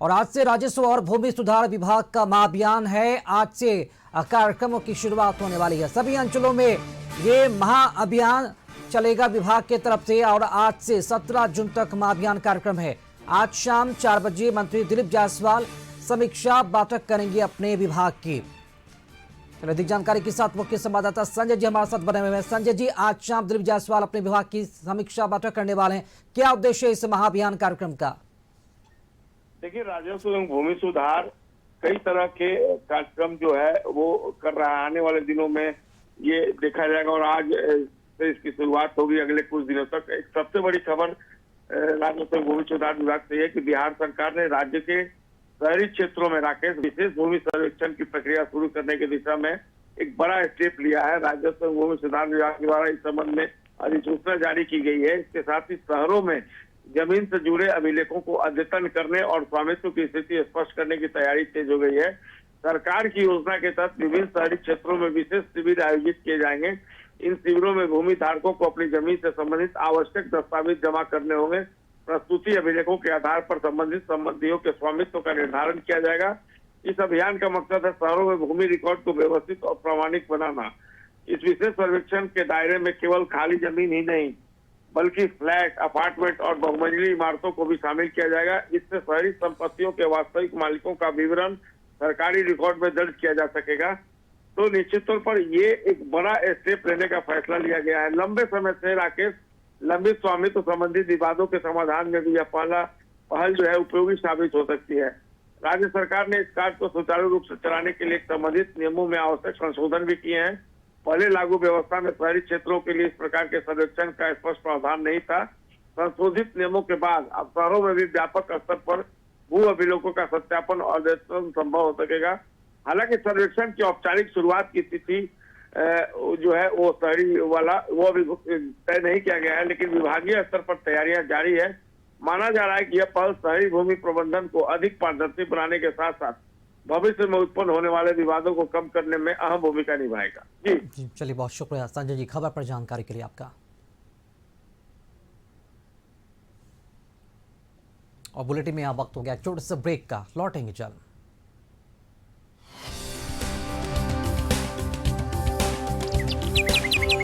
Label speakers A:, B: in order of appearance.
A: और आज से राजस्व और भूमि सुधार विभाग का महाअभियान है। आज से कार्यक्रमों की शुरुआत होने वाली है। सभी अंचलों में ये महाअभियान चलेगा विभाग की तरफ से और आज से 17 जून तक महाअभियान कार्यक्रम है। आज शाम 4 बजे मंत्री दिलीप जायसवाल समीक्षा बैठक करेंगे अपने विभाग की। अधिक जानकारी के साथ मुख्य संवाददाता संजय जी हमारे साथ बने हुए हैं। संजय जी, आज शाम दिलीप जायसवाल अपने विभाग की समीक्षा बैठक करने वाले हैं, क्या उद्देश्य है इस महाअभियान कार्यक्रम का?
B: देखिए, राजस्व एवं भूमि सुधार कई तरह के कार्यक्रम जो है वो कर रहा है। आने वाले दिनों में ये देखा जाएगा और आज से इसकी शुरुआत होगी अगले कुछ दिनों तक। एक सबसे बड़ी खबर राजस्व एवं भूमि सुधार विभाग से है कि बिहार सरकार ने राज्य के शहरी क्षेत्रों में राकेश विशेष भूमि सर्वेक्षण की प्रक्रिया शुरू करने की दिशा में एक बड़ा स्टेप लिया है। राजस्व एवं भूमि सुधार विभाग द्वारा इस संबंध में अधिसूचना जारी की गई है। इसके साथ ही शहरों में जमीन से जुड़े अभिलेखों को अद्यतन करने और स्वामित्व की स्थिति स्पष्ट करने की तैयारी तेज हो गई है। सरकार की योजना के तहत विभिन्न शहरी क्षेत्रों में विशेष शिविर आयोजित किए जाएंगे। इन शिविरों में भूमि धारकों को अपनी जमीन से संबंधित आवश्यक दस्तावेज जमा करने होंगे। प्रस्तुति अभिलेखों के आधार पर संबंधित संबंधियों के स्वामित्व का निर्धारण किया जाएगा। इस अभियान का मकसद है शहरों में भूमि रिकॉर्ड को व्यवस्थित और प्रामाणिक बनाना। इस विशेष सर्वेक्षण के दायरे में केवल खाली जमीन ही नहीं बल्कि फ्लैट, अपार्टमेंट और बहुमंजिली इमारतों को भी शामिल किया जाएगा। इससे शहरी संपत्तियों के वास्तविक मालिकों का विवरण सरकारी रिकॉर्ड में दर्ज किया जा सकेगा। तो निश्चित तौर पर ये एक बड़ा स्टेप लेने का फैसला लिया गया है। लंबे समय से राकेश लंबित स्वामित्व संबंधित विवादों के समाधान में भी यह पहल जो है उपयोगी साबित हो सकती है। राज्य सरकार ने इस कार्य को सुचारू रूप से चलाने के लिए संबंधित नियमों में आवश्यक संशोधन भी किए हैं। पहले लागू व्यवस्था में शहरी क्षेत्रों के लिए इस प्रकार के सर्वेक्षण का स्पष्ट प्रावधान नहीं था। संशोधित नियमों के बाद अब शहरों में भी व्यापक स्तर पर भू अभिलेखों का सत्यापन और अद्यतन संभव हो सकेगा। हालांकि सर्वेक्षण की औपचारिक शुरुआत की तिथि जो है वो शहरी वाला वो अभी तय नहीं किया गया है, लेकिन विभागीय स्तर पर तैयारियां जारी है। माना जा रहा है कि यह पहल शहरी भूमि प्रबंधन को अधिक पारदर्शी बनाने के साथ साथ भविष्य में उत्पन्न होने वाले विवादों को कम करने में अहम भूमिका निभाएगा। जी
A: चलिए, बहुत शुक्रिया संजय जी खबर पर जानकारी के लिए आपका। और बुलेटिन में यहाँ वक्त हो गया छोटे से ब्रेक का, लौटेंगे जल्द।